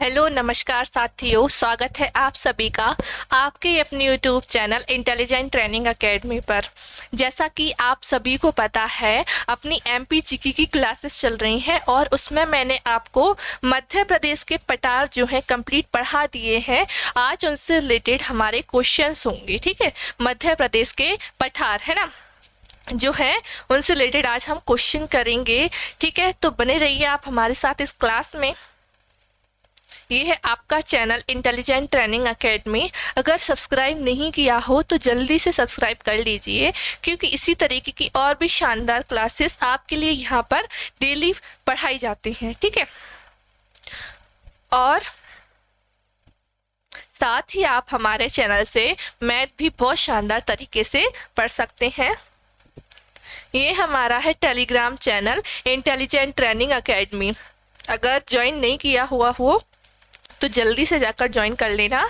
Hello नमस्कार साथियों, स्वागत है आप सभी का आपके अपने YouTube channel intelligent training academy पर। जैसा कि आप सभी को पता है, अपनी एमपी जीके की क्लासेस चल रही हैं और उसमें मैंने आपको मध्य प्रदेश के पठार जो हैं कंप्लीट पढ़ा दिए हैं। आज उनसे रिलेटेड हमारे क्वेश्चंस होंगे। ठीक है, मध्य प्रदेश के पठार है ना जो है, उनसे रिलेटेड आज हम क्वेश्चन करेंगे। ठीक है, तो बने रहिए आप हमारे साथ इस क्लास में। ये है आपका चैनल इंटेलिजेंट ट्रेनिंग एकेडमी। अगर सब्सक्राइब नहीं किया हो तो जल्दी से सब्सक्राइब कर लीजिए, क्योंकि इसी तरीके की और भी शानदार क्लासेस आपके लिए यहाँ पर डेली पढ़ाई जाती हैं। ठीक है, और साथ ही आप हमारे चैनल से मैथ भी बहुत शानदार तरीके से पढ़ सकते हैं। ये हमारा है Telegram channel intelligent training academy. अगर ज्वाइन नहीं किया हुआ हो तो जल्दी से जाकर ज्वाइन कर लेना।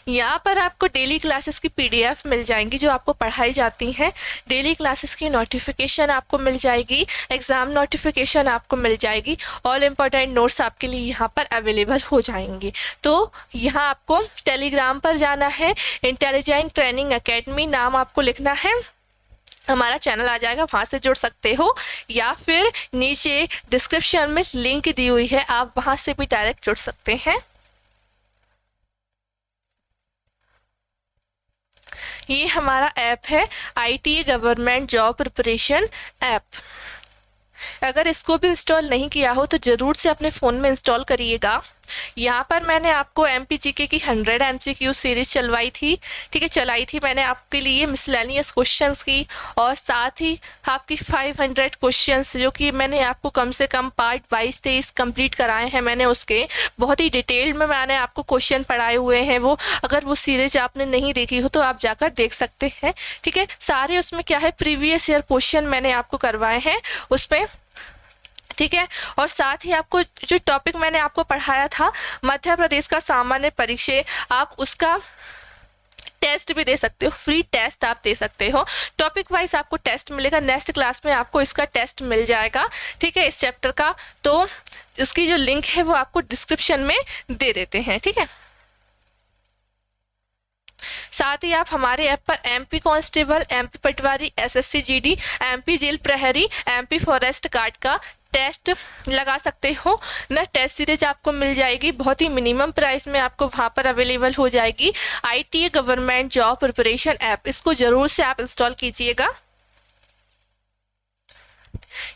यहाँ पर आपको डेली क्लासेस की पीडीएफ मिल जाएंगी जो आपको पढ़ाई जाती हैं। डेली क्लासेस की नोटिफिकेशन आपको मिल जाएगी, एग्ज़ाम नोटिफिकेशन आपको मिल जाएगी, ऑल इम्पोर्टेंट नोट्स आपके लिए यहाँ पर अवेलेबल हो जाएंगे। तो यहाँ आपको टेलीग्राम पर जाना है, इंटेलिजेंट ट्रेनिंग एकेडमी नाम आपको लिखना है, हमारा चैनल आ जाएगा, वहाँ से जुड़ सकते हो, या फिर नीचे डिस्क्रिप्शन में लिंक दी हुई है, आप वहाँ से भी डायरेक्ट जुड़ सकते हैं। ये हमारा ऐप है ITA government job preparation app. अगर इसको भी इंस्टॉल नहीं किया हो तो ज़रूर से अपने फ़ोन में इंस्टॉल करिएगा। यहाँ पर मैंने आपको MPGK की 100 MCQ सीरीज़ चलाई थी मैंने आपके लिए मिसलेनियस क्वेश्चंस की, और साथ ही आपकी 500 क्वेश्चंस जो कि मैंने आपको कम से कम पार्ट वाइज 23 कंप्लीट कराए हैं। मैंने उसके बहुत ही डिटेल में मैंने आपको क्वेश्चन पढ़ाए हुए हैं। वो अगर वो सीरीज आपने नहीं देखी हो तो आप जाकर देख सकते हैं। ठीक है, सारे उसमें क्या है, प्रीवियस ईयर क्वेश्चन मैंने आपको करवाए हैं उस पर। ठीक है, और साथ ही आपको जो टॉपिक मैंने आपको पढ़ाया था मध्य प्रदेश का सामान्य परिचय, आप उसका टेस्ट भी दे सकते हो, फ्री टेस्ट आप दे सकते हो। टॉपिक वाइज आपको टेस्ट मिलेगा, नेक्स्ट क्लास में आपको इसका टेस्ट मिल जाएगा। ठीक है, इस चैप्टर का, तो इसकी जो लिंक है वो आपको डिस्क्रिप्शन में दे देते हैं। ठीक है, साथ ही आप हमारे ऐप पर MP कांस्टेबल, MP पटवारी, SSC GD, MP जेल प्रहरी, MP फॉरेस्ट गार्ड का टेस्ट लगा सकते हो ना। टेस्ट सीरीज आपको मिल जाएगी, बहुत ही मिनिमम प्राइस में आपको वहाँ पर अवेलेबल हो जाएगी। ITA government job preparation app, इसको ज़रूर से आप इंस्टॉल कीजिएगा।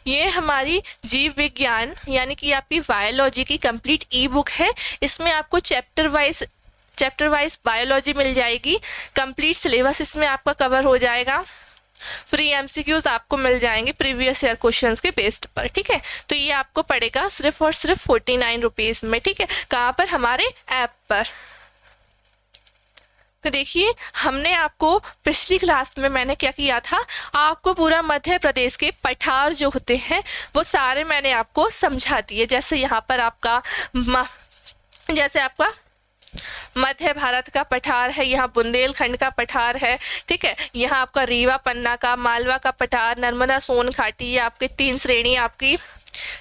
ये हमारी जीव विज्ञान यानी कि आपकी बायोलॉजी की कंप्लीट ई बुक है। इसमें आपको चैप्टर वाइज बायोलॉजी मिल जाएगी, कंप्लीट सिलेबस इसमें आपका कवर हो जाएगा। फ्री MCQs आपको मिल जाएंगे प्रीवियस ईयर क्वेश्चंस के बेस्ड पर। ठीक है, तो ये आपको पड़ेगा सिर्फ और सिर्फ 49 रुपीज़ में। ठीक है, कहाँ पर, हमारे ऐप पर। तो देखिए, हमने आपको पिछली क्लास में मैंने क्या किया था, आपको पूरा मध्य प्रदेश के पठार जो होते हैं वो सारे मैंने आपको समझा दिए। जैसे यहाँ पर आपका मध्य भारत का पठार है, यहाँ बुंदेलखंड का पठार है। ठीक है, यहाँ आपका रीवा पन्ना का, मालवा का पठार, नर्मदा सोन घाटी, ये आपके 3 श्रेणी, आपकी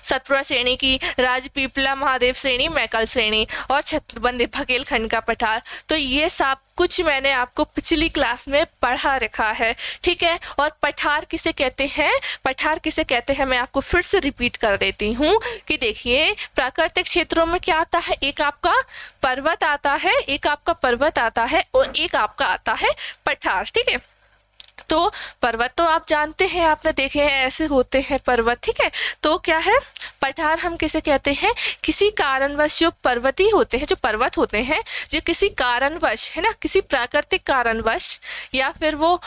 सतपुरा श्रेणी की, राजपीपला महादेव श्रेणी, मैकल श्रेणी, और छत्रबंदी बघेलखंड का पठार। तो ये सब कुछ मैंने आपको पिछली क्लास में पढ़ा रखा है। ठीक है, और पठार किसे कहते हैं मैं आपको फिर से रिपीट कर देती हूँ कि देखिए, प्राकृतिक क्षेत्रों में क्या आता है, एक आपका पर्वत आता है और एक आपका आता है पठार। ठीक है, तो पर्वत तो आप जानते हैं, आपने देखे हैं, ऐसे होते हैं पर्वत। ठीक है, तो क्या है, पठार हम किसे कहते हैं, किसी कारणवश जो पर्वतीय होते हैं, जो पर्वत होते हैं, जो किसी कारणवश है ना, किसी प्राकृतिक कारणवश, या फिर वो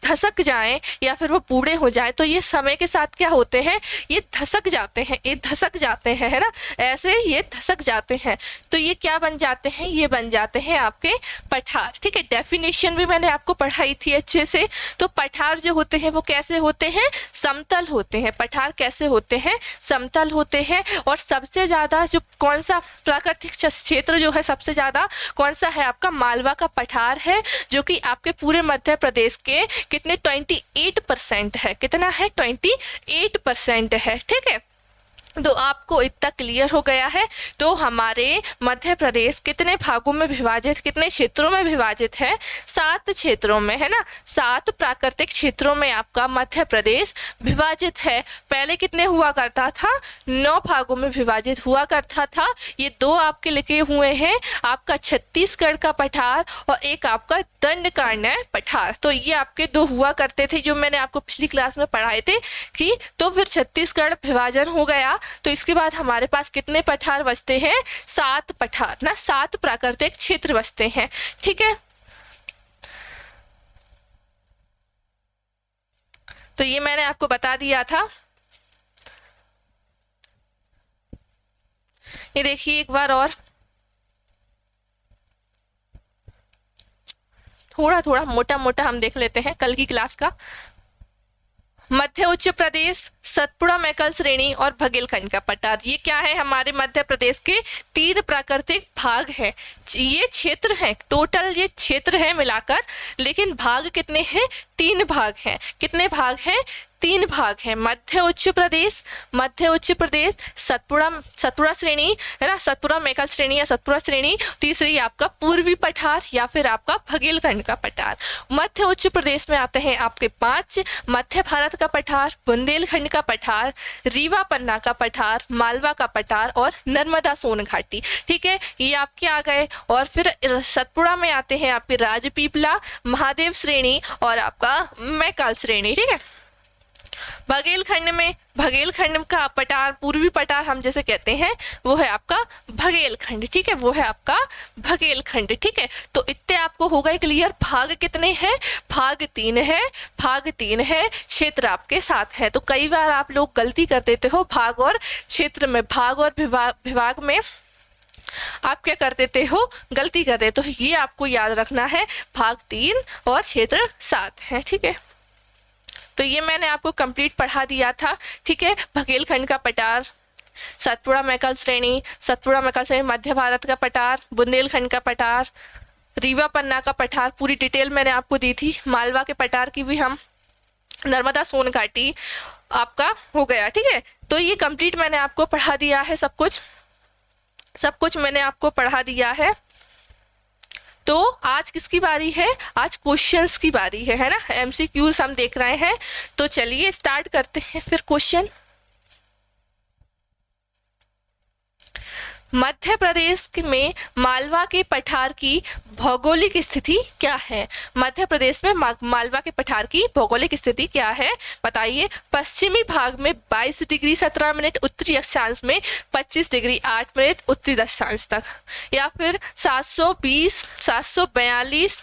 धसक जाएं या फिर वो बूढ़े हो जाएं, तो ये समय के साथ क्या होते हैं, ये धसक जाते हैं, है ना, ऐसे ये धसक जाते हैं। तो ये क्या बन जाते हैं, ये बन जाते हैं आपके पठार। ठीक है, डेफिनेशन भी मैंने आपको पढ़ाई थी अच्छे से। तो पठार जो होते हैं वो कैसे होते हैं, समतल होते हैं। पठार कैसे होते हैं, समतल होते हैं। और सबसे ज़्यादा जो कौन सा प्राकृतिक क्षेत्र जो है सबसे ज़्यादा कौन सा है, आपका मालवा का पठार है, जो कि आपके पूरे मध्य प्रदेश के कितने 28% है, कितना है, 28% है। ठीक है, तो आपको इतना क्लियर हो गया है। तो हमारे मध्य प्रदेश कितने भागों में विभाजित, कितने क्षेत्रों में विभाजित है? 7 क्षेत्रों में, है ना। 7 प्राकृतिक क्षेत्रों में आपका मध्य प्रदेश विभाजित है। पहले कितने हुआ करता था? 9 भागों में विभाजित हुआ करता था। ये 2 आपके लिखे हुए हैं, आपका छत्तीसगढ़ का पठार और एक आपका दंडकारण्य पठार। तो ये आपके 2 हुआ करते थे जो मैंने आपको पिछली क्लास में पढ़ाए थे कि तो फिर छत्तीसगढ़ विभाजन हो गया। तो इसके बाद हमारे पास कितने पठार बचते हैं? 7 पठार ना, 7 प्राकृतिक क्षेत्र बचते हैं। ठीक है, तो ये मैंने आपको बता दिया था। ये देखिए एक बार और, थोड़ा थोड़ा मोटा मोटा हम देख लेते हैं कल की क्लास का। मध्य उच्च प्रदेश, सतपुड़ा मैकल श्रेणी और बघेलखंड का पठार, ये क्या है? हमारे मध्य प्रदेश के 3 प्राकृतिक भाग हैं। ये क्षेत्र है, टोटल ये क्षेत्र है मिलाकर, लेकिन भाग कितने हैं? 3 भाग हैं। कितने भाग हैं? 3 भाग हैं। मध्य उच्च प्रदेश, मध्य उच्च प्रदेश, सतपुड़ा श्रेणी, है ना, सतपुड़ा मैकल श्रेणी या सतपुड़ा श्रेणी। तीसरी आपका पूर्वी पठार या फिर आपका बघेलखंड का पठार। मध्य उच्च प्रदेश में आते हैं आपके 5, मध्य भारत का पठार, बुंदेलखंड का पठार, रीवा पन्ना का पठार, मालवा का पठार और नर्मदा सोन घाटी। ठीक है, ये आपके आ गए। और फिर सतपुड़ा में आते हैं आपके राजपीपला, महादेव श्रेणी और आपका मैकल श्रेणी। ठीक है, बघेलखंड में, बघेलखंड का पठार, पूर्वी पठार हम जैसे कहते हैं, वो है आपका बघेलखंड। ठीक है, वो है आपका बघेलखंड। ठीक है, तो इतने आपको हो गए क्लियर। भाग कितने हैं? भाग 3 है, भाग 3 है। क्षेत्र आपके 7 है। तो कई बार आप लोग गलती कर देते हो भाग और क्षेत्र में, भाग और विभाग में आप क्या कर देते हो? गलती कर देते हो। ये आपको याद रखना है, भाग 3 और क्षेत्र 7 है। ठीक है, तो ये मैंने आपको कंप्लीट पढ़ा दिया था। ठीक है, बघेलखंड का पठार, सतपुड़ा मैकल श्रेणी, सतपुड़ा मैकल श्रेणी, मध्य भारत का पठार, बुंदेलखंड का पठार, रीवा पन्ना का पठार, पूरी डिटेल मैंने आपको दी थी। मालवा के पठार की भी हम, नर्मदा सोन घाटी आपका हो गया। ठीक है, तो ये कंप्लीट मैंने आपको पढ़ा दिया है, सब कुछ मैंने आपको पढ़ा दिया है। तो आज किसकी बारी है? आज क्वेश्चंस की बारी है ना। एमसीक्यूज हम देख रहे हैं। तो चलिए स्टार्ट करते हैं फिर क्वेश्चन। मध्य प्रदेश में मालवा के पठार की भौगोलिक स्थिति क्या है? मध्य प्रदेश में मालवा के पठार की भौगोलिक स्थिति क्या है? बताइए। पश्चिमी भाग में 22 डिग्री 17 मिनट उत्तरी अक्षांश में 25 डिग्री 8 मिनट उत्तरी दक्षांश तक, या फिर 720 742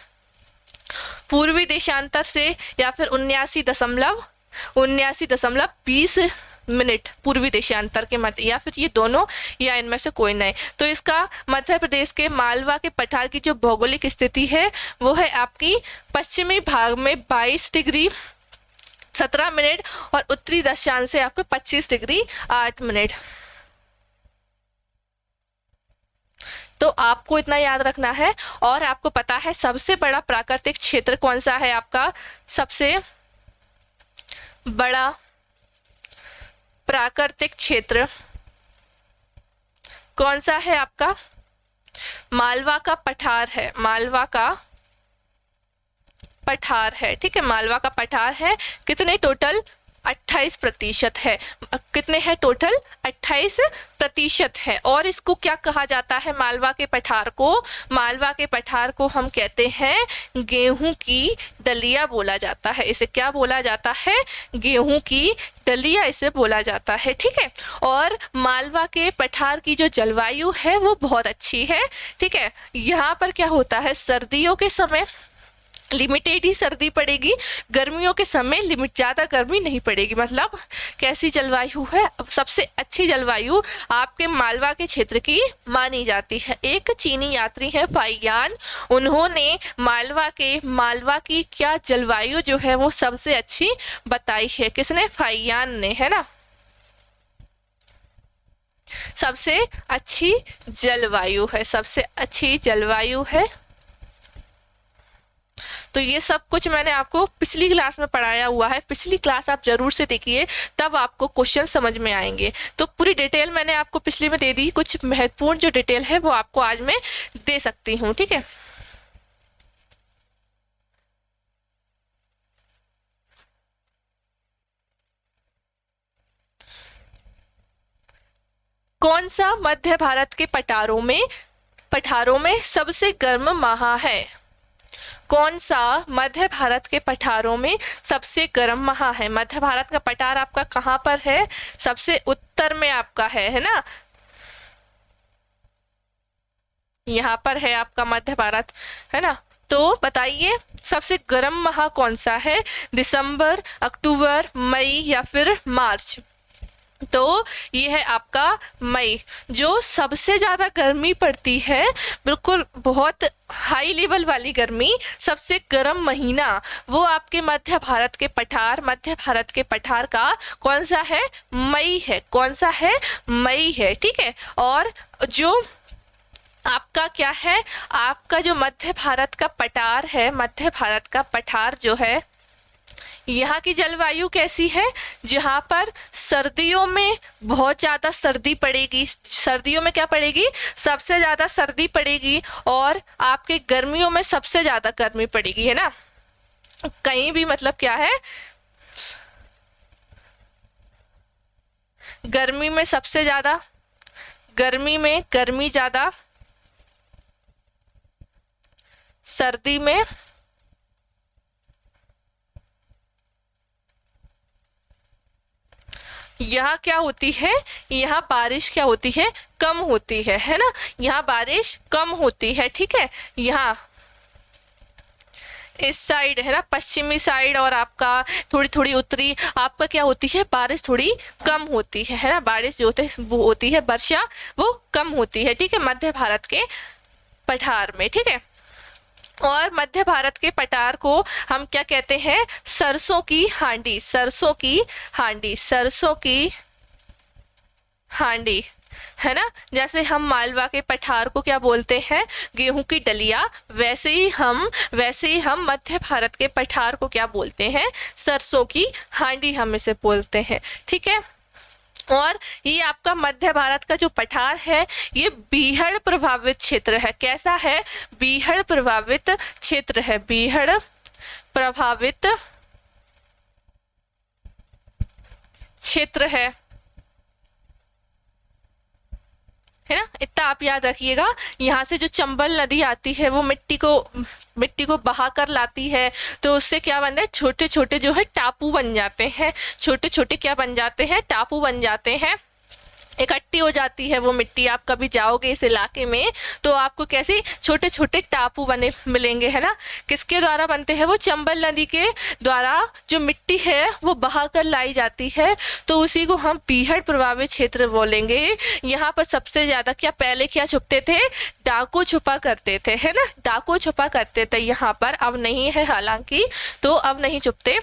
पूर्वी देशांतर से, या फिर 79.20 मिनट पूर्वी देशांतर के मध्य, या फिर ये दोनों, या इनमें से कोई नहीं। तो इसका मध्य प्रदेश के मालवा के पठार की जो भौगोलिक स्थिति है वो है आपकी पश्चिमी भाग में 22 डिग्री 17 मिनट और उत्तरी दक्षांश से आपको 25 डिग्री 8 मिनट। तो आपको इतना याद रखना है। और आपको पता है सबसे बड़ा प्राकृतिक क्षेत्र कौन सा है? आपका सबसे बड़ा प्राकृतिक क्षेत्र कौन सा है? आपका मालवा का पठार है, मालवा का पठार है। ठीक है, मालवा का पठार है। कितने? टोटल 28% है। कितने हैं टोटल? 28% है। और इसको क्या कहा जाता है? मालवा के पठार को, मालवा के पठार को हम कहते हैं गेहूं की दलिया बोला जाता है। इसे क्या बोला जाता है? गेहूं की दलिया इसे बोला जाता है। ठीक है, और मालवा के पठार की जो जलवायु है वो बहुत अच्छी है। ठीक है, यहाँ पर क्या होता है? सर्दियों के समय लिमिटेड ही सर्दी पड़ेगी, गर्मियों के समय ज़्यादा गर्मी नहीं पड़ेगी। मतलब कैसी जलवायु है? सबसे अच्छी जलवायु आपके मालवा के क्षेत्र की मानी जाती है। एक चीनी यात्री है फाइयान, उन्होंने मालवा की क्या जलवायु जो है वो सबसे अच्छी बताई है। किसने? फाइयान ने, है ना। सबसे अच्छी जलवायु है, सबसे अच्छी जलवायु है। तो ये सब कुछ मैंने आपको पिछली क्लास में पढ़ाया हुआ है, पिछली क्लास आप जरूर से देखिए, तब आपको क्वेश्चन समझ में आएंगे। तो पूरी डिटेल मैंने आपको पिछली में दे दी, कुछ महत्वपूर्ण जो डिटेल है वो आपको आज मैं दे सकती हूँ, ठीक है। कौन सा मध्य भारत के पठारों में सबसे गर्म माह है? कौन सा मध्य भारत के पठारों में सबसे गर्म माह है? मध्य भारत का पठार आपका कहाँ पर है? सबसे उत्तर में आपका है ना, यहाँ पर है आपका मध्य भारत, है ना। तो बताइए सबसे गर्म माह कौन सा है? दिसंबर, अक्टूबर, मई या फिर मार्च? तो ये है आपका मई। जो सबसे ज्यादा गर्मी पड़ती है, बिल्कुल बहुत हाई लेवल वाली गर्मी, सबसे गर्म महीना वो आपके मध्य भारत के पठार का कौन सा है? मई है। कौन सा है? मई है, ठीक है। और जो आपका क्या है, आपका जो मध्य भारत का पठार है, मध्य भारत का पठार जो है, यहाँ की जलवायु कैसी है? जहाँ पर सर्दियों में बहुत ज़्यादा सर्दी पड़ेगी, सर्दियों में क्या पड़ेगी? सबसे ज़्यादा सर्दी पड़ेगी। और आपके गर्मियों में सबसे ज़्यादा गर्मी पड़ेगी, है ना। कहीं भी मतलब क्या है, गर्मी में सबसे ज़्यादा, गर्मी में गर्मी ज़्यादा, सर्दी में यहाँ क्या होती है? यहाँ बारिश क्या होती है? कम होती है ना। यहाँ बारिश कम होती है, ठीक है। यहाँ इस साइड है ना, पश्चिमी साइड, और आपका थोड़ी थोड़ी उत्तरी, आपका क्या होती है? बारिश थोड़ी कम होती है ना। बारिश जो होती है, वर्षा वो कम होती है, ठीक है, मध्य भारत के पठार में, ठीक है। और मध्य भारत के पठार को हम क्या कहते हैं? सरसों की हांडी, सरसों की हांडी, सरसों की हांडी, है ना। जैसे हम मालवा के पठार को क्या बोलते हैं? गेहूं की डलिया, वैसे ही हम मध्य भारत के पठार को क्या बोलते हैं? सरसों की हांडी हम इसे बोलते हैं, ठीक है। और ये आपका मध्य भारत का जो पठार है, ये बीहड़ प्रभावित क्षेत्र है। कैसा है? बीहड़ प्रभावित क्षेत्र है, बीहड़ प्रभावित क्षेत्र है ना। इतना आप याद रखिएगा। यहाँ से जो चंबल नदी आती है वो मिट्टी को बहा कर लाती है, तो उससे क्या बनता है? छोटे छोटे जो है टापू बन जाते हैं, छोटे छोटे क्या बन जाते हैं? टापू बन जाते हैं। इकट्ठी हो जाती है वो मिट्टी। आप कभी जाओगे इस इलाके में तो आपको कैसे छोटे छोटे टापू बने मिलेंगे, है ना। किसके द्वारा बनते हैं? वो चंबल नदी के द्वारा जो मिट्टी है वो बहा कर लाई जाती है, तो उसी को हम बीहड़ प्रभावित क्षेत्र बोलेंगे। यहाँ पर सबसे ज्यादा क्या पहले क्या छुपते थे? डाकू छुपा करते थे, है ना, डाकू छुपा करते थे यहाँ पर। अब नहीं है हालांकि, तो अब नहीं छुपते,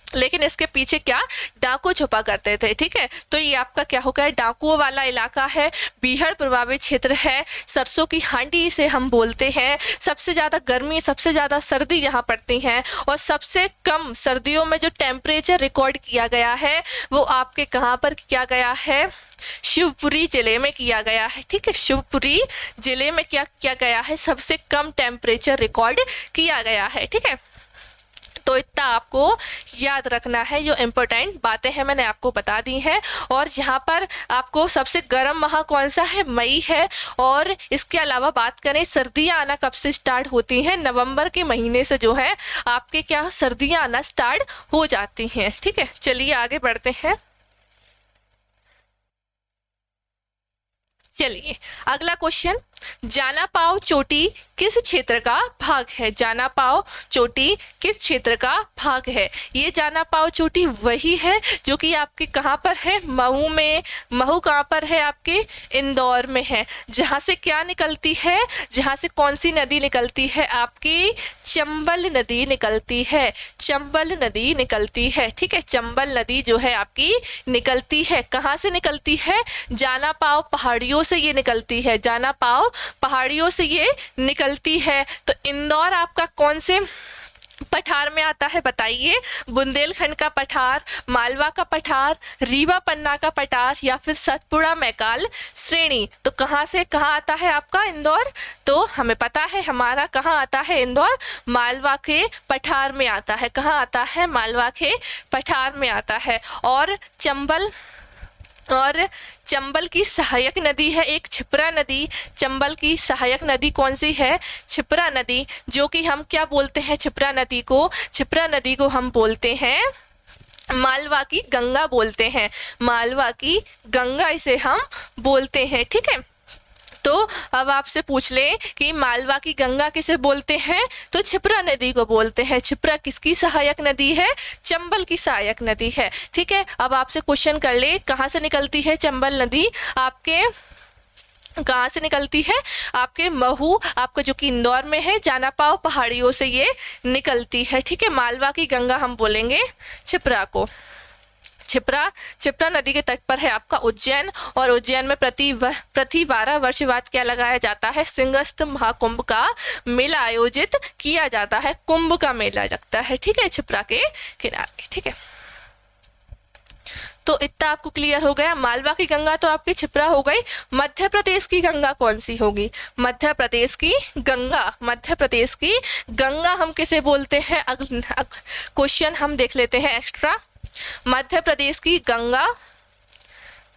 लेकिन इसके पीछे क्या? डाकू छुपा करते थे, ठीक है। तो ये आपका क्या होगा? डाकुओं वाला इलाका है, बीहड़ प्रभावित क्षेत्र है, सरसों की हांडी इसे हम बोलते हैं। सबसे ज्यादा गर्मी, सबसे ज्यादा सर्दी यहाँ पड़ती है, और सबसे कम सर्दियों में जो टेम्परेचर रिकॉर्ड किया गया है वो आपके कहाँ पर किया गया है? शिवपुरी जिले में किया गया है, ठीक है। शिवपुरी जिले में क्या किया गया है? सबसे कम टेम्परेचर रिकॉर्ड किया गया है, ठीक है। तो इतना आपको याद रखना है। जो इम्पोर्टेंट बातें हैं मैंने आपको बता दी हैं। और यहाँ पर आपको सबसे गर्म माह कौन सा है? मई है। और इसके अलावा बात करें सर्दियाँ आना कब से स्टार्ट होती हैं? नवंबर के महीने से जो है आपके क्या सर्दियाँ आना स्टार्ट हो जाती हैं, ठीक है। चलिए आगे बढ़ते हैं। चलिए अगला क्वेश्चन, जाना पाव चोटी किस क्षेत्र का भाग है? जाना पाव चोटी किस क्षेत्र का भाग है? ये जाना पाव चोटी वही है जो कि आपके कहाँ पर है? महू में। महू कहाँ पर है? आपके इंदौर में है। जहाँ से क्या निकलती है? जहाँ से कौन सी नदी निकलती है? आपकी चंबल नदी निकलती है, चंबल नदी निकलती है, ठीक है। चंबल नदी जो है आपकी निकलती है। कहाँ से निकलती है? जाना पाव पहाड़ियों से ये निकलती है, जाना पाव पहाड़ियों से ये निकलती है। तो इंदौर आपका कौन से पठार में आता है, बताइए? बुंदेलखंड का पठार, मालवा का पठार, रीवा पन्ना का पठार या फिर सतपुड़ा मैकाल श्रेणी। तो कहाँ से कहाँ आता है आपका इंदौर? तो हमें पता है हमारा कहाँ आता है इंदौर, मालवा के पठार में आता है। कहाँ आता है? मालवा के पठार में आता है। और चंबल की सहायक नदी है एक छिप्रा नदी। चंबल की सहायक नदी कौन सी है? छिप्रा नदी, जो कि हम क्या बोलते हैं छिप्रा नदी को? छिप्रा नदी को हम बोलते हैं मालवा की गंगा बोलते हैं। मालवा की गंगा इसे हम बोलते हैं, ठीक है। तो अब आपसे पूछ ले कि मालवा की गंगा किसे बोलते हैं? तो छिप्रा नदी को बोलते हैं। छिप्रा किसकी सहायक नदी है? चंबल की सहायक नदी है, ठीक है। अब आपसे क्वेश्चन कर ले, कहाँ से निकलती है चंबल नदी? आपके कहाँ से निकलती है? आपके महू, आपका जो कि इंदौर में है, जानापाव पहाड़ियों से ये निकलती है, ठीक है। मालवा की गंगा हम बोलेंगे छिप्रा को। छिप्रा नदी के तट पर है आपका उज्जैन, और उज्जैन में प्रति 12 वर्ष बाद क्या लगाया जाता है? सिंहस्थ महाकुंभ का मेला आयोजित किया जाता है। कुंभ का मेला लगता है, ठीक है, छिप्रा के किनारे, ठीक है। तो इतना आपको क्लियर हो गया। मालवा की गंगा तो आपकी छिप्रा हो गई। मध्य प्रदेश की गंगा कौन सी होगी? मध्य प्रदेश की गंगा हम किसे बोलते हैं? क्वेश्चन हम देख लेते हैं एक्स्ट्रा। मध्य प्रदेश की गंगा,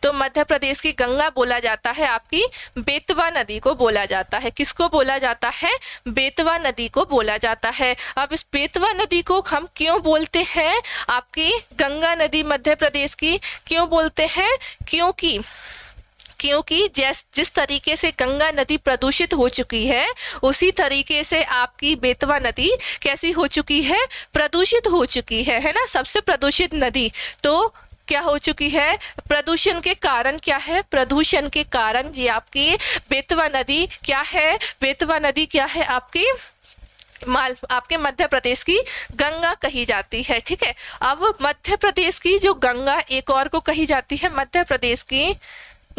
तो मध्य प्रदेश की गंगा बोला जाता है आपकी बेतवा नदी को बोला जाता है। किसको बोला जाता है? बेतवा नदी को बोला जाता है। अब इस बेतवा नदी को हम क्यों बोलते हैं आपकी गंगा नदी मध्य प्रदेश की? क्यों बोलते हैं? क्योंकि जिस तरीके से गंगा नदी प्रदूषित हो चुकी है, उसी तरीके से आपकी बेतवा नदी कैसी हो चुकी है? प्रदूषित हो चुकी है ना। सबसे प्रदूषित नदी तो क्या हो चुकी है? प्रदूषण के कारण क्या है? प्रदूषण के कारण ये आपकी बेतवा नदी क्या है? बेतवा नदी क्या है? आपके मध्य प्रदेश की गंगा कही जाती है, ठीक है। अब मध्य प्रदेश की जो गंगा एक और को कही जाती है, मध्य प्रदेश की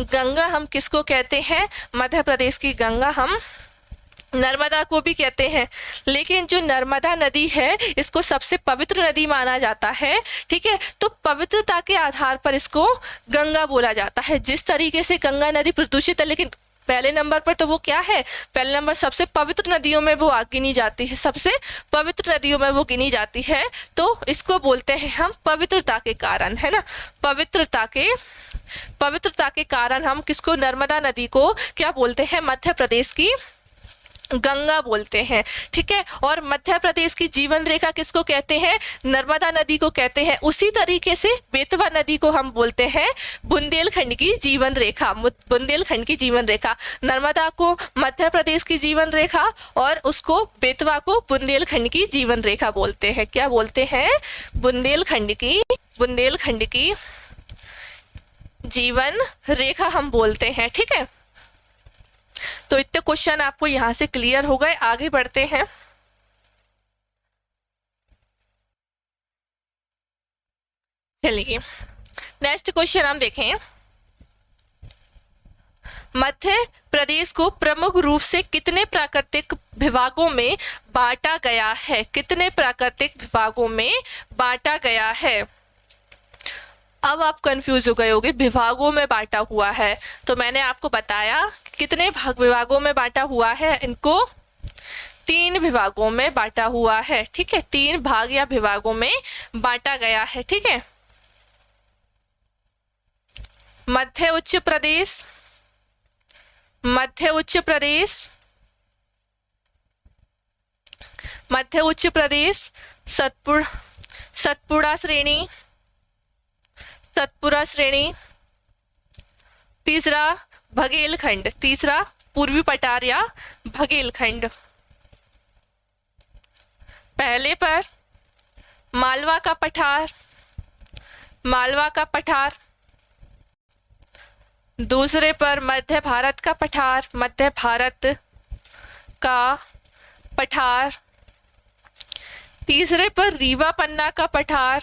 गंगा हम किसको कहते हैं? मध्य प्रदेश की गंगा हम नर्मदा को भी कहते हैं, लेकिन जो नर्मदा नदी है इसको सबसे पवित्र नदी माना जाता है, ठीक है। तो पवित्रता के आधार पर इसको गंगा बोला जाता है। जिस तरीके से गंगा नदी प्रदूषित है, लेकिन पहले नंबर पर तो वो क्या है? पहले नंबर सबसे पवित्र नदियों में वो गिनी जाती है, सबसे पवित्र नदियों में वो गिनी जाती है। तो इसको बोलते हैं हम पवित्रता के कारण, है ना। पवित्रता के कारण हम किसको? नर्मदा नदी को क्या बोलते हैं? मध्य प्रदेश की गंगा बोलते हैं, ठीक है। और मध्य प्रदेश की जीवन रेखा किसको कहते हैं? नर्मदा नदी को कहते हैं। उसी तरीके से बेतवा नदी को हम बोलते हैं बुंदेलखंड की जीवन रेखा। बुंदेलखंड की जीवन रेखा, नर्मदा को मध्य प्रदेश की जीवन रेखा और उसको बेतवा को बुंदेलखंड की जीवन रेखा बोलते हैं। क्या बोलते हैं? बुंदेलखंड की जीवन रेखा हम बोलते हैं, ठीक है। तो इतने क्वेश्चन आपको यहां से क्लियर हो गए। आगे बढ़ते हैं। चलिए नेक्स्ट क्वेश्चन हम देखें। मध्य प्रदेश को प्रमुख रूप से कितने प्राकृतिक विभागों में बांटा गया है? कितने प्राकृतिक विभागों में बांटा गया है? अब आप कंफ्यूज हो गए होगे, विभागों में बांटा हुआ है। तो मैंने आपको बताया कितने विभागों में बांटा हुआ है। इनको 3 विभागों में बांटा हुआ है, ठीक है। 3 भाग या विभागों में बांटा गया है, ठीक है। मध्य उच्च प्रदेश, मध्य उच्च प्रदेश, सतपुड़ा श्रेणी, तीसरा बघेलखंड, तीसरा पूर्वी पठार या बघेलखंड। पहले पर मालवा का पठार, दूसरे पर मध्य भारत का पठार, तीसरे पर रीवा पन्ना का पठार,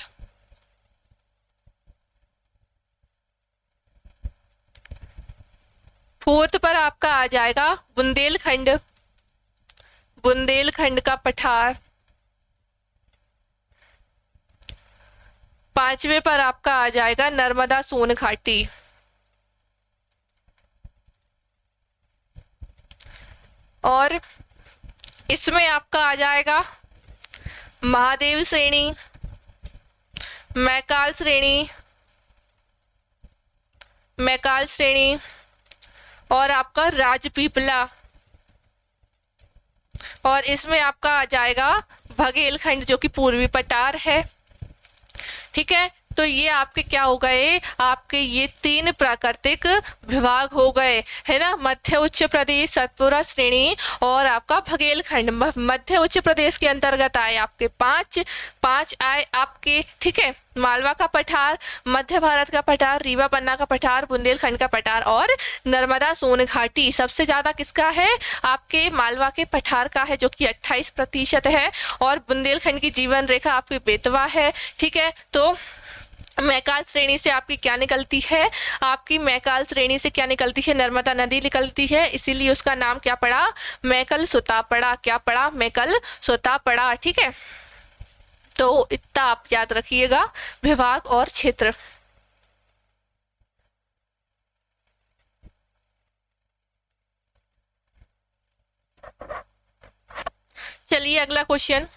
फोर्थ पर आपका आ जाएगा बुंदेलखंड का पठार, 5वें पर आपका आ जाएगा नर्मदा सोन घाटी। और इसमें आपका आ जाएगा महादेव श्रेणी, मैकाल श्रेणी, मैकाल श्रेणी और आपका राजपीपला। और इसमें आपका आ जाएगा बघेलखंड जो कि पूर्वी पठार है। ठीक है, तो ये आपके क्या हो गए, आपके ये 3 प्राकृतिक विभाग हो गए, है ना। मध्य उच्च प्रदेश, सतपुरा श्रेणी और आपका बघेलखंड। मध्य उच्च प्रदेश के अंतर्गत आए आपके 5 आए आपके। ठीक है, मालवा का पठार, मध्य भारत का पठार, रीवा पन्ना का पठार, बुंदेलखंड का पठार और नर्मदा सोन घाटी। सबसे ज्यादा किसका है, आपके मालवा के पठार का है जो कि 28% है। और बुंदेलखंड की जीवन रेखा आपकी बेतवा है। ठीक है, तो मैकाल श्रेणी से आपकी क्या निकलती है, आपकी मैकाल श्रेणी से क्या निकलती है, नर्मदा नदी निकलती है, इसीलिए उसका नाम क्या पड़ा, मैकल सुता पड़ा। क्या पड़ा, मैकल सुता पड़ा। ठीक है, तो इतना आप याद रखिएगा विभाग और क्षेत्र। चलिए अगला क्वेश्चन,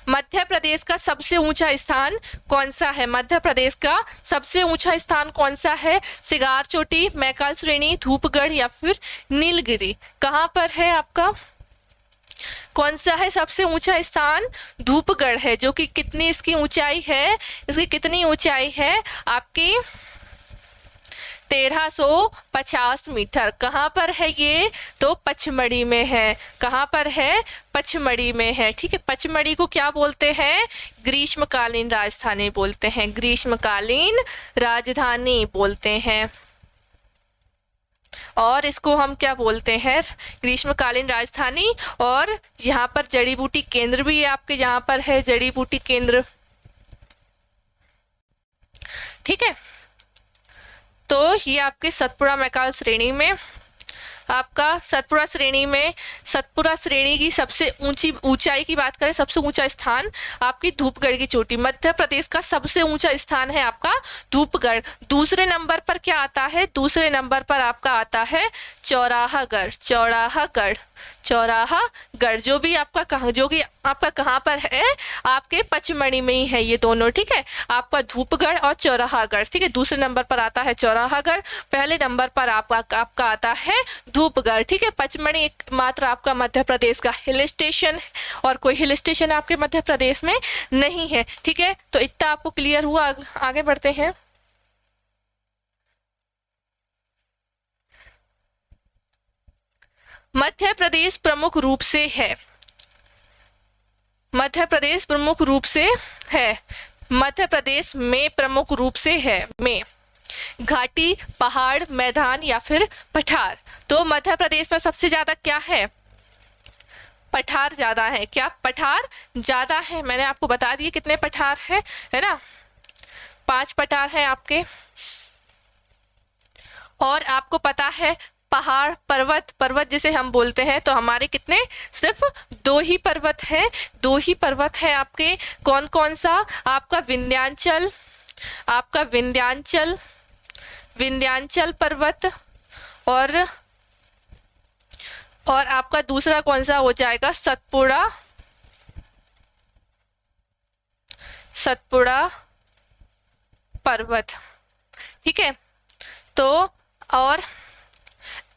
मध्य प्रदेश का सबसे ऊंचा स्थान कौन सा है। मध्य प्रदेश का सबसे ऊंचा स्थान कौन सा है, सिगार चोटी, मैकाल श्रेणी, धूपगढ़ या फिर नीलगिरी। कहाँ पर है आपका, कौन सा है सबसे ऊंचा स्थान, धूपगढ़ है। जो कि कितनी इसकी ऊंचाई है, इसकी कितनी ऊंचाई है आपकी 1350 मीटर। कहाँ पर है ये, तो पचमढ़ी में है। कहाँ पर है, पचमढ़ी में है। ठीक है, पचमढ़ी को क्या बोलते हैं, ग्रीष्मकालीन राजधानी बोलते हैं, ग्रीष्मकालीन राजधानी बोलते हैं। और इसको हम क्या बोलते हैं, ग्रीष्मकालीन राजधानी। और यहाँ पर जड़ी बूटी केंद्र भी आपके यहाँ पर है, जड़ी बूटी केंद्र। ठीक है, तो ये आपके सतपुड़ा मैकाल श्रेणी में, आपका सतपुड़ा श्रेणी में, सतपुड़ा श्रेणी की सबसे ऊंचाई की बात करें, सबसे ऊंचा स्थान आपकी धूपगढ़ की चोटी। मध्य प्रदेश का सबसे ऊंचा स्थान है आपका धूपगढ़। दूसरे नंबर पर क्या आता है, दूसरे नंबर पर आपका आता है चौराहागढ़। चौराहागढ़, चौराहागढ़ जो भी आपका कहाँ, जो कि आपका कहाँ पर है, आपके पचमढ़ी में ही है ये दोनों। ठीक है, आपका धूपगढ़ और चौराहागढ़। ठीक है, दूसरे नंबर पर आता है चौराहागढ़, पहले नंबर पर आपका आता है धूपगढ़। ठीक है, पचमढ़ी एकमात्र आपका मध्य प्रदेश का हिल स्टेशन है और कोई हिल स्टेशन आपके मध्य प्रदेश में नहीं है। ठीक है, तो इतना आपको क्लियर हुआ। आगे बढ़ते हैं। मध्य प्रदेश प्रमुख रूप से है, मध्य प्रदेश प्रमुख रूप से है, मध्य प्रदेश में प्रमुख रूप से है में घाटी, पहाड़, मैदान या फिर पठार। तो मध्य प्रदेश में सबसे ज्यादा क्या है, पठार ज्यादा है। क्या पठार ज्यादा है, मैंने आपको बता दिए कितने पठार है ना, 5 पठार है आपके। और आपको पता है पहाड़, पर्वत, पर्वत जिसे हम बोलते हैं, तो हमारे कितने, सिर्फ 2 ही पर्वत हैं, 2 ही पर्वत हैं आपके। कौन कौन सा, आपका विंध्याचल, आपका विंध्याचल, विंध्याचल पर्वत और आपका दूसरा कौन सा हो जाएगा, सतपुड़ा, सतपुड़ा पर्वत। ठीक है, तो और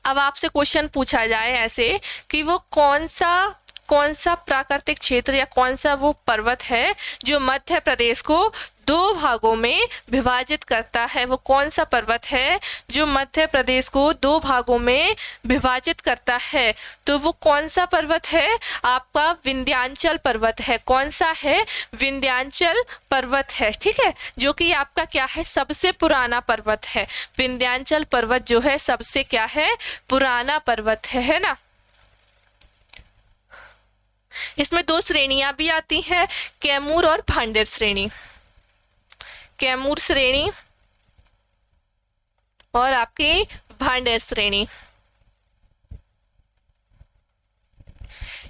अब आपसे क्वेश्चन पूछा जाए ऐसे कि वो कौन सा प्राकृतिक क्षेत्र या कौन सा वो पर्वत है जो मध्य प्रदेश को 2 भागों में विभाजित करता है। वो कौन सा पर्वत है जो मध्य प्रदेश को 2 भागों में विभाजित करता है, तो वो कौन सा पर्वत है, आपका विंध्याचल पर्वत है। कौन सा है, विंध्याचल पर्वत है। ठीक है, जो कि आपका क्या है, सबसे पुराना पर्वत है। विंध्याचल पर्वत जो है सबसे क्या है, पुराना पर्वत है ना। इसमें 2 श्रेणियां भी आती हैं, कैमूर और भांडेर श्रेणी। कैमूर श्रेणी और आपकी भांडेर श्रेणी।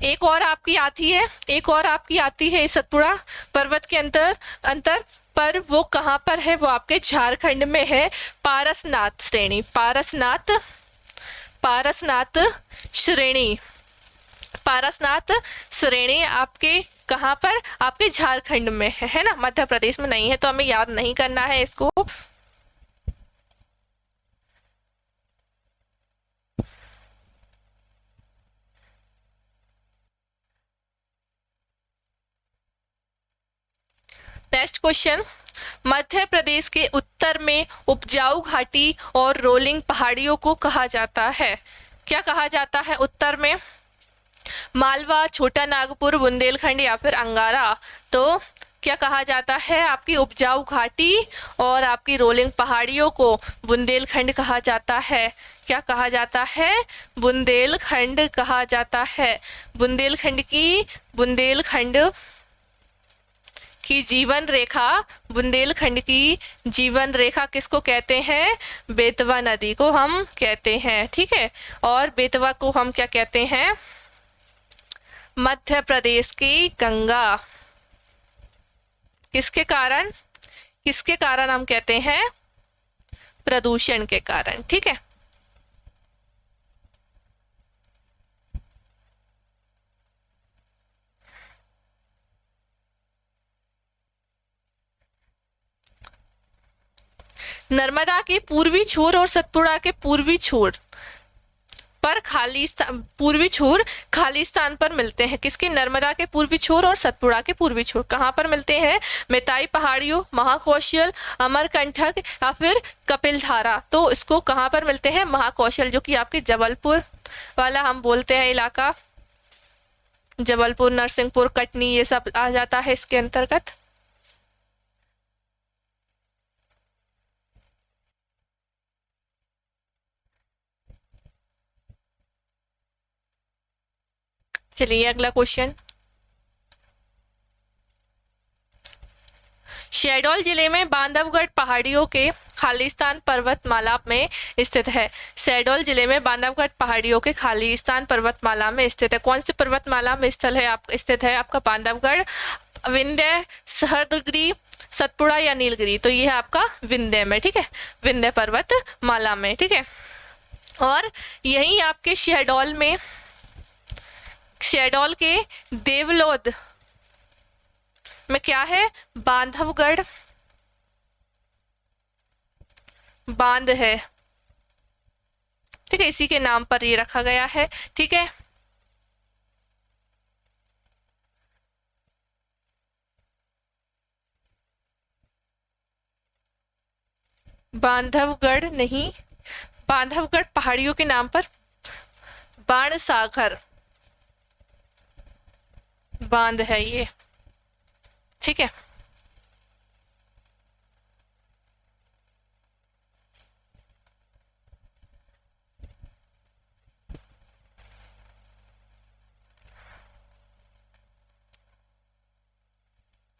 एक और आपकी आती है सतपुड़ा पर्वत के अंतर पर, वो कहाँ पर है? वो आपके झारखंड में है। पारसनाथ श्रेणी, पारसनाथ श्रेणी आपके कहाँ पर? आपके झारखंड में है ना, मध्य प्रदेश में नहीं है, तो हमें याद नहीं करना है इसको। नेक्स्ट क्वेश्चन, मध्य प्रदेश के उत्तर में उपजाऊ घाटी और रोलिंग पहाड़ियों को कहा जाता है? क्या कहा जाता है उत्तर में? मालवा, छोटा नागपुर, बुंदेलखंड या फिर अंगारा? तो क्या कहा जाता है? आपकी उपजाऊ घाटी और आपकी रोलिंग पहाड़ियों को बुंदेलखंड कहा जाता है। क्या कहा जाता है? बुंदेलखंड कहा जाता है। बुंदेलखंड की जीवन रेखा किसको कहते हैं? बेतवा नदी को हम कहते हैं, ठीक है। और बेतवा को हम क्या कहते हैं? मध्य प्रदेश की गंगा। किसके कारण हम कहते हैं? प्रदूषण के कारण, ठीक है। नर्मदा के पूर्वी छोर और सतपुड़ा के पूर्वी छोर खाली स्थान पर मिलते हैं। किसके? नर्मदा के पूर्वी छोर और सतपुड़ा के पूर्वी छोर कहाँ पर मिलते हैं? मेताई पहाड़ियों, महाकौशल, अमरकंटक या फिर कपिलधारा? तो इसको कहाँ पर मिलते हैं? महाकौशल, जो कि आपके जबलपुर वाला हम बोलते हैं इलाका, जबलपुर, नरसिंहपुर, कटनी, ये सब आ जाता है इसके अंतर्गत। चलिए अगला क्वेश्चन, शहडोल जिले में बांधवगढ़ पहाड़ियों के खालिस्तान पर्वतमाला में स्थित है। शहडोल जिले में बांधवगढ़ पहाड़ियों के खालिस्तान पर्वतमाला में स्थित है। कौन सी पर्वतमाला में स्थित है आपका बांधवगढ़? विंध्य, सहस्त्रगिरी, सतपुड़ा या नीलगिरी? तो ये है आपका विंध्य में, ठीक है, विंध्य पर्वतमाला में, ठीक है। और यही आपके शहडोल के देवलोद में क्या है? बांधवगढ़ बांध है, ठीक है, इसी के नाम पर ये रखा गया है, ठीक है। बांधवगढ़ नहीं, बांधवगढ़ पहाड़ियों के नाम पर बाणसागर बांध है ये, ठीक है।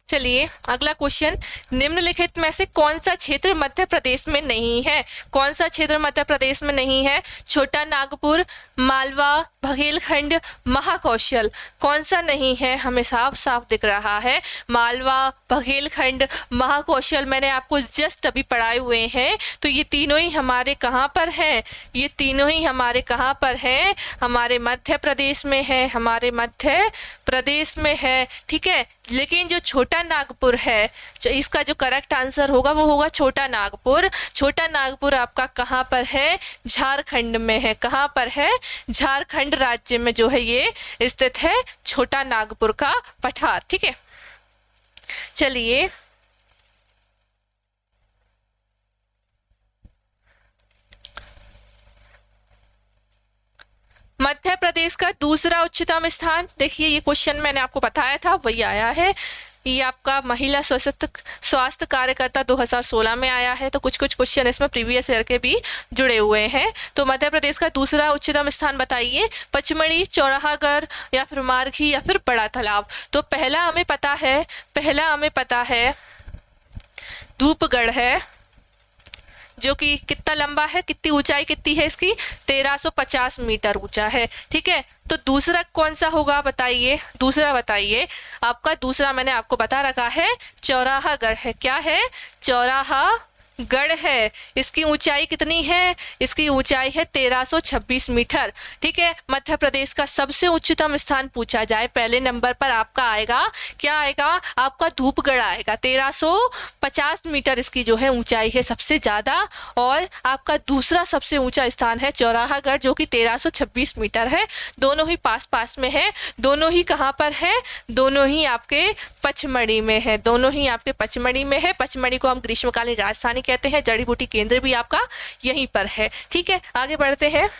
चलिए अगला क्वेश्चन, निम्नलिखित में से कौन सा क्षेत्र मध्य प्रदेश में नहीं है? कौन सा क्षेत्र मध्य प्रदेश में नहीं है? छोटा नागपुर, मालवा, बघेलखंड, महाकौशल? कौन सा नहीं है? हमें साफ साफ दिख रहा है, मालवा, बघेलखंड, महाकौशल मैंने आपको जस्ट अभी पढ़ाए हुए हैं। तो ये तीनों ही हमारे कहाँ पर हैं? ये तीनों ही हमारे कहाँ पर हैं? हमारे मध्य प्रदेश में है, हमारे मध्य प्रदेश में है, ठीक है। लेकिन जो छोटा नागपुर है, जो इसका जो करेक्ट आंसर होगा वो होगा छोटा नागपुर। छोटा नागपुर आपका कहाँ पर है? झारखंड में है। कहाँ पर है? झारखंड राज्य में जो है ये स्थित है छोटा नागपुर का पठार, ठीक है। चलिए मध्य प्रदेश का दूसरा उच्चतम स्थान, देखिए ये क्वेश्चन मैंने आपको बताया था, वही आया है। ये आपका महिला स्वास्थ्य कार्यकर्ता 2016 में आया है। तो कुछ क्वेश्चन इसमें प्रीवियस ईयर के भी जुड़े हुए हैं। तो मध्य प्रदेश का दूसरा उच्चतम स्थान बताइए, पचमढ़ी, चौराहागढ़ या फिर मारघी या फिर बड़ा तालाब? तो पहला हमें पता है धूपगढ़ है, जो कि कितना लंबा है, कितनी ऊंचाई कितनी है इसकी? 1350 मीटर ऊंचा है, ठीक है। तो दूसरा कौन सा होगा बताइए, दूसरा बताइए। आपका दूसरा मैंने आपको बता रखा है चौराहागढ़ है। क्या है? चौराहागढ़ है। इसकी ऊंचाई कितनी है? इसकी ऊंचाई है 1326 मीटर। ठीक है, मध्य प्रदेश का सबसे उच्चतम स्थान पूछा जाए, पहले नंबर पर आपका आएगा, क्या आएगा? आपका धूपगढ़ आएगा। 1350 मीटर इसकी जो है ऊंचाई है सबसे ज्यादा। और आपका दूसरा सबसे ऊंचा स्थान है चौराहागढ़, जो कि 1326 मीटर है। दोनों ही पास पास में है। दोनों ही कहाँ पर है? दोनों ही आपके पचमढ़ी में है। दोनों ही आपके पचमढ़ी में है। पचमढ़ी को हम ग्रीष्मकालीन राजधानी कहते हैं। जड़ी बूटी केंद्र भी आपका यहीं पर है। ठीक है, आगे बढ़ते हैं।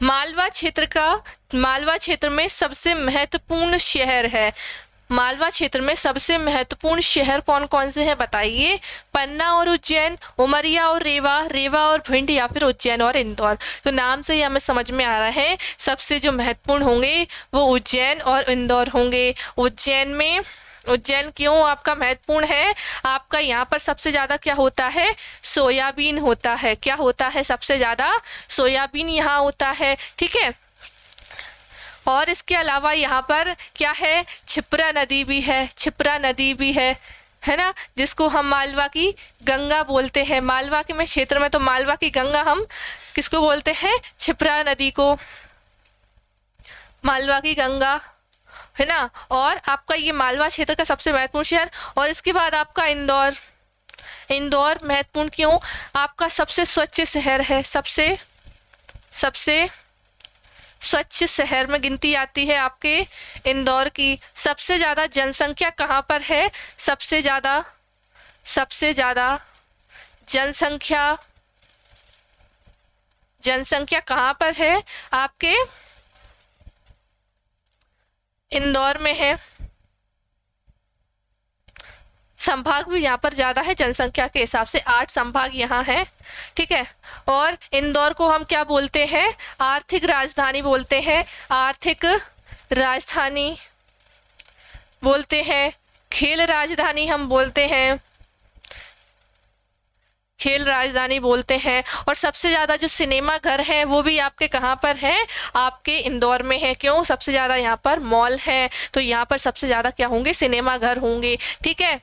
मालवा क्षेत्र में सबसे महत्वपूर्ण शहर है। मालवा क्षेत्र में सबसे महत्वपूर्ण शहर कौन कौन से हैं बताइए? पन्ना और उज्जैन, उमरिया और रेवा, रेवा और भिंड, या फिर उज्जैन और इंदौर। तो नाम से ही हमें समझ में आ रहा है सबसे जो महत्वपूर्ण होंगे वो उज्जैन और इंदौर होंगे। उज्जैन क्यों आपका महत्वपूर्ण है? आपका यहाँ पर सबसे ज्यादा क्या होता है? सोयाबीन होता है। क्या होता है? सबसे ज्यादा सोयाबीन यहाँ होता है। ठीक है, और इसके अलावा यहाँ पर क्या है? छिप्रा नदी भी है। छिप्रा नदी भी है ना, जिसको हम मालवा की गंगा बोलते हैं। मालवा के में क्षेत्र में तो मालवा की गंगा हम किसको बोलते हैं? छिप्रा नदी को, मालवा की गंगा, है ना। और आपका ये मालवा क्षेत्र का सबसे महत्वपूर्ण शहर। और इसके बाद आपका इंदौर। इंदौर महत्वपूर्ण क्यों? आपका सबसे स्वच्छ शहर है। सबसे स्वच्छ शहर में गिनती आती है आपके इंदौर की। सबसे ज्यादा जनसंख्या कहाँ पर है? सबसे ज्यादा जनसंख्या कहाँ पर है? आपके इंदौर में है। संभाग भी यहाँ पर ज्यादा है जनसंख्या के हिसाब से, 8 संभाग यहाँ है। ठीक है, और इंदौर को हम क्या बोलते हैं? आर्थिक राजधानी बोलते हैं। आर्थिक राजधानी बोलते हैं। खेल राजधानी हम बोलते हैं। खेल राजधानी बोलते हैं। और सबसे ज्यादा जो सिनेमा घर हैं वो भी आपके कहाँ पर हैं? आपके इंदौर में है। क्यों? सबसे ज्यादा यहाँ पर मॉल है, तो यहाँ पर सबसे ज्यादा क्या होंगे? सिनेमा घर होंगे। ठीक है,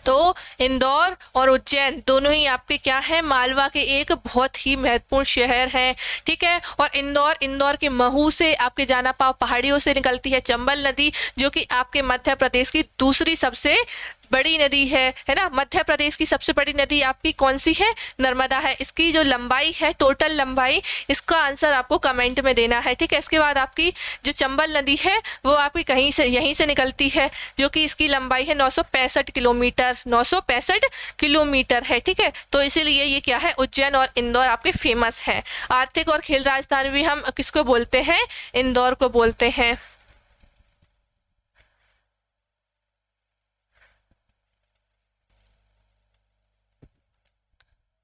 तो इंदौर और उज्जैन दोनों ही आपके क्या है? मालवा के एक बहुत ही महत्वपूर्ण शहर है। ठीक है, और इंदौर के महू से आपके जाना पाव पहाड़ियों से निकलती है चंबल नदी, जो कि आपके मध्य प्रदेश की दूसरी सबसे बड़ी नदी है ना। मध्य प्रदेश की सबसे बड़ी नदी आपकी कौन सी है? नर्मदा है। इसकी जो लंबाई है, टोटल लंबाई, इसका आंसर आपको कमेंट में देना है। ठीक है, इसके बाद आपकी जो चंबल नदी है वो आपकी यहीं से निकलती है, जो कि इसकी लंबाई है 965 किलोमीटर। 965 किलोमीटर है। ठीक है, तो इसीलिए ये क्या है? उज्जैन और इंदौर आपके फेमस है। आर्थिक और खेल राजधानी भी हम किसको बोलते हैं? इंदौर को बोलते हैं।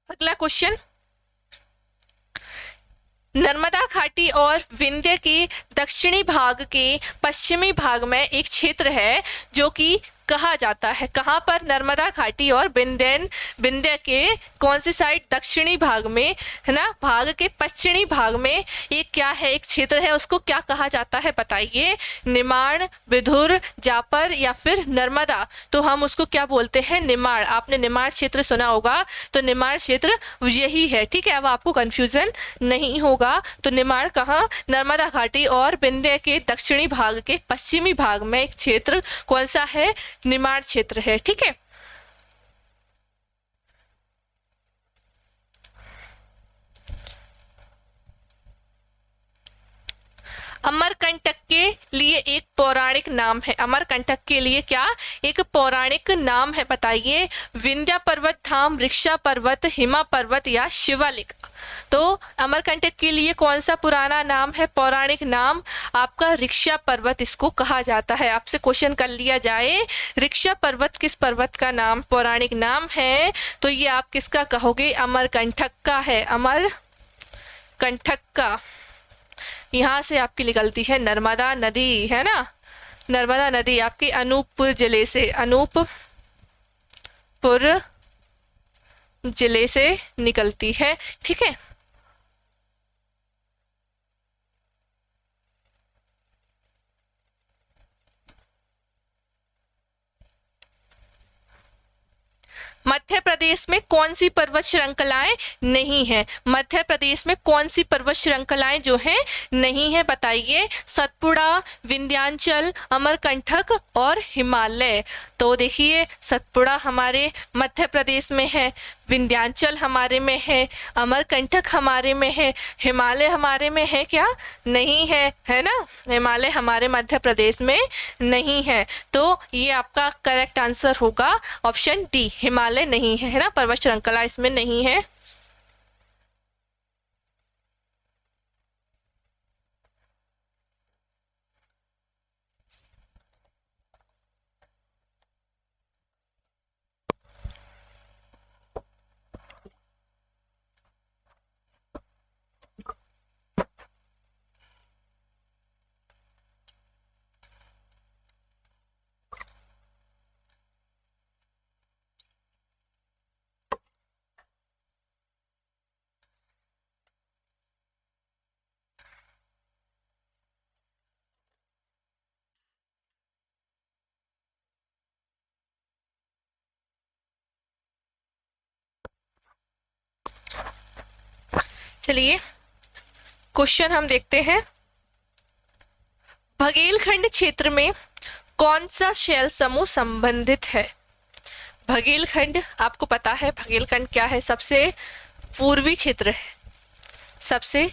अगला क्वेश्चन, नर्मदा घाटी और विंध्य के दक्षिणी भाग के पश्चिमी भाग में एक क्षेत्र है जो कि कहा जाता है, कहाँ पर? नर्मदा घाटी और विंध्य के कौन सी साइड? दक्षिणी भाग में, है ना। भाग के पश्चिमी भाग में एक क्या है? एक क्षेत्र है, उसको क्या कहा जाता है बताइए? निमाड़, विधुर, जापर, या फिर नर्मदा। तो हम उसको क्या बोलते हैं? निमाड़। आपने निमाड़ क्षेत्र सुना होगा, तो निमाड़ क्षेत्र यही है। ठीक है, अब आपको कंफ्यूजन नहीं होगा। तो निमाड़ कहाँ? नर्मदा घाटी और विंध्य के दक्षिणी भाग के पश्चिमी भाग में एक क्षेत्र कौन सा है? निमाड़ क्षेत्र है। ठीक है, अमरकंटक के लिए एक पौराणिक नाम है। अमरकंटक के लिए क्या? एक पौराणिक नाम है, बताइए। विंध्या पर्वत धाम, ऋक्षा पर्वत, हिमा पर्वत, या शिवालिक। तो अमरकंटक के लिए कौन सा पुराना नाम है? पौराणिक नाम आपका ऋक्षा पर्वत इसको कहा जाता है। आपसे क्वेश्चन कर लिया जाए ऋक्षा पर्वत किस पर्वत का नाम पौराणिक नाम है, तो ये आप किसका कहोगे? अमरकंटक का है। अमरकंटक का। यहाँ से आपकी निकलती है नर्मदा नदी, है ना। नर्मदा नदी आपकी अनूपपुर जिले से, अनूपपुर जिले से निकलती है। ठीक है, मध्य प्रदेश में कौन सी पर्वत श्रृंखलाएं नहीं है? मध्य प्रदेश में कौन सी पर्वत श्रृंखलाएं जो हैं नहीं है, बताइए। सतपुड़ा, विंध्याचल, अमरकंटक और हिमालय। तो देखिए, सतपुड़ा हमारे मध्य प्रदेश में है, विंध्याचल हमारे में है, अमरकंटक हमारे में है, हिमालय हमारे में है क्या? नहीं है, है ना। हिमालय हमारे मध्य प्रदेश में नहीं है। तो ये आपका करेक्ट आंसर होगा ऑप्शन डी, हिमालय नहीं है, है ना, पर्वत श्रृंखला इसमें नहीं है। चलिए क्वेश्चन हम देखते हैं। बघेलखंड क्षेत्र में कौन सा शैल समूह संबंधित है? बघेलखंड आपको पता है, बघेलखंड क्या है? सबसे पूर्वी क्षेत्र है, सबसे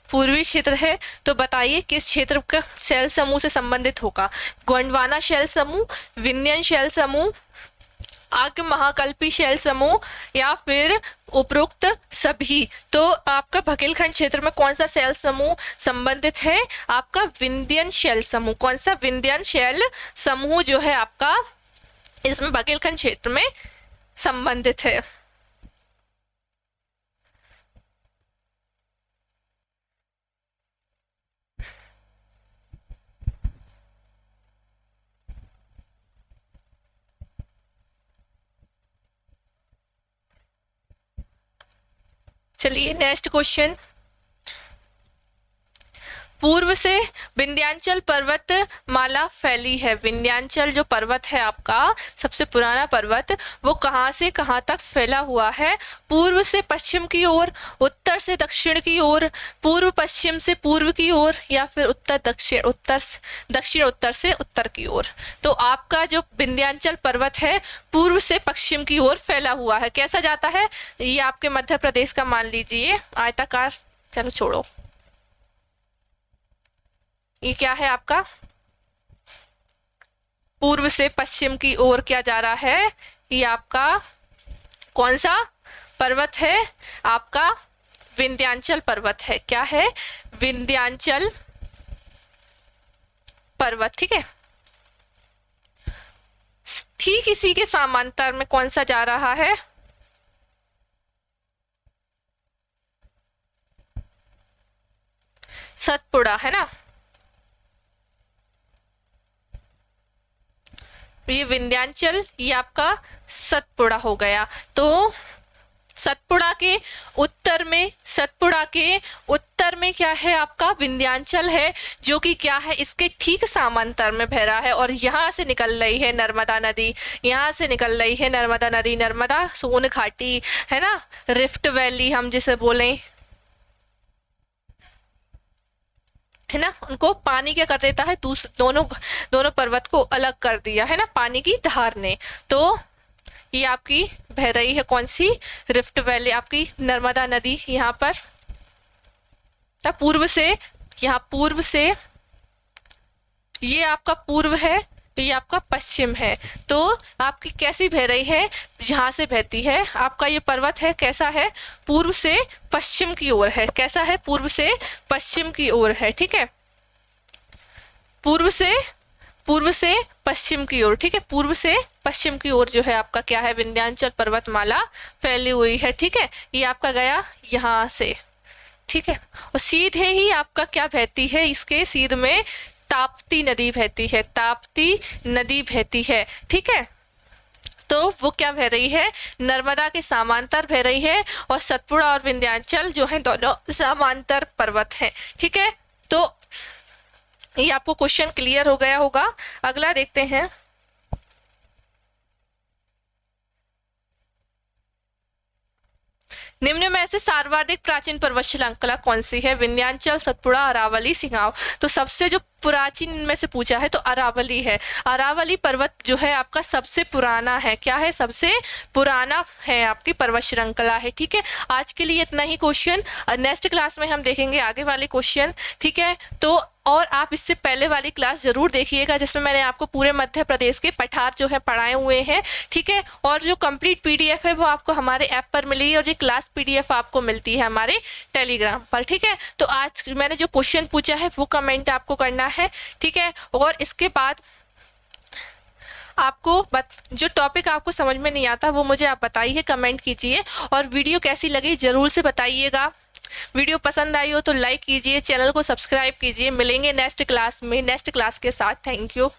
पूर्वी क्षेत्र है। तो बताइए किस क्षेत्र का शैल समूह से संबंधित होगा? गोंडवाना शैल समूह, विंध्यन शैल समूह, आर्य महाकल्पी शैल समूह या फिर उपरोक्त सभी। तो आपका बघेलखंड क्षेत्र में कौन सा शैल समूह संबंधित है? आपका विंध्यन शैल समूह। कौन सा? विंध्यन शैल समूह जो है आपका इसमें बघेलखंड क्षेत्र में संबंधित है। चलिए नेक्स्ट क्वेश्चन। पूर्व से विंध्याचल पर्वत माला फैली है। विंध्याचल जो पर्वत है आपका सबसे पुराना पर्वत, वो कहाँ से कहाँ तक फैला हुआ है? पूर्व से पश्चिम की ओर, उत्तर से दक्षिण की ओर, पूर्व पश्चिम से पूर्व की ओर या फिर उत्तर दक्षिण, दक्षिण उत्तर से उत्तर की ओर। तो आपका जो विंध्याचल पर्वत है पूर्व से पश्चिम की ओर फैला हुआ है। कैसा जाता है? ये आपके मध्य प्रदेश का मान लीजिए आयताकार, चलो छोड़ो, ये क्या है आपका? पूर्व से पश्चिम की ओर क्या जा रहा है? ये आपका कौन सा पर्वत है? आपका विंध्याचल पर्वत है। क्या है? विंध्याचल पर्वत। ठीक है, ठीक इसी के समांतर में कौन सा जा रहा है? सतपुड़ा, है ना। ये विंध्याचल, ये आपका सतपुड़ा हो गया। तो सतपुड़ा के उत्तर में, सतपुड़ा के उत्तर में क्या है आपका? विंध्याचल है, जो कि क्या है इसके ठीक समांतर में बह रहा है। और यहाँ से निकल रही है नर्मदा नदी, यहाँ से निकल रही है नर्मदा नदी, नर्मदा सोन घाटी, है ना, रिफ्ट वैली हम जिसे बोले, है ना। उनको पानी क्या कर देता है? दोनों पर्वत को अलग कर दिया, है ना, पानी की धार ने। तो ये आपकी बह रही है कौन सी? रिफ्ट वैली, आपकी नर्मदा नदी यहाँ पर। तब पूर्व से, यहाँ पूर्व से, ये आपका पूर्व है, ये आपका पश्चिम है। तो आपकी कैसी बह रही है? जहाँ से बहती है आपका ये पर्वत है, कैसा है? पूर्व से पश्चिम की ओर है। कैसा है? पूर्व से पश्चिम की ओर है। ठीक है, पूर्व से पश्चिम की ओर। ठीक है, पूर्व से पश्चिम की ओर जो है आपका क्या है? विंध्याचल पर्वतमाला फैली हुई है। ठीक है, ये आपका गया यहाँ से। ठीक है, और सीधे ही आपका क्या बहती है? इसके सीध में ताप्ती नदी बहती है, ताप्ती नदी बहती है, ठीक है। तो वो क्या बह रही है, नर्मदा के समांतर बह रही है, और सतपुड़ा और विंध्याचल जो है दोनों समांतर पर्वत हैं, ठीक है। तो ये आपको क्वेश्चन क्लियर हो गया होगा। अगला देखते हैं, निम्न में से सर्वाधिक प्राचीन पर्वत श्रृंखला कौन सी है? विंध्याचल, सतपुड़ा, अरावली, सिंघाव। तो सबसे जो प्राचीन में से पूछा है तो अरावली है। अरावली पर्वत जो है आपका सबसे पुराना है। क्या है? सबसे पुराना है, आपकी पर्वत श्रृंखला है, ठीक है। आज के लिए इतना ही क्वेश्चन, नेक्स्ट क्लास में हम देखेंगे आगे वाले क्वेश्चन, ठीक है। तो और आप इससे पहले वाली क्लास जरूर देखिएगा जिसमें मैंने आपको पूरे मध्य प्रदेश के पठार जो है पढ़ाए हुए हैं, ठीक है। और जो कंप्लीट पीडीएफ है वो आपको हमारे ऐप पर मिलेगी, और जो क्लास पीडीएफ आपको मिलती है हमारे टेलीग्राम पर, ठीक है। तो आज मैंने जो क्वेश्चन पूछा है वो कमेंट आपको करना है, ठीक है। और इसके बाद आपको जो टॉपिक आपको समझ में नहीं आता वो मुझे आप बताइए, कमेंट कीजिए। और वीडियो कैसी लगी जरूर से बताइएगा। वीडियो पसंद आई हो तो लाइक कीजिए, चैनल को सब्सक्राइब कीजिए। मिलेंगे नेक्स्ट क्लास में नेक्स्ट क्लास के साथ। Thank you.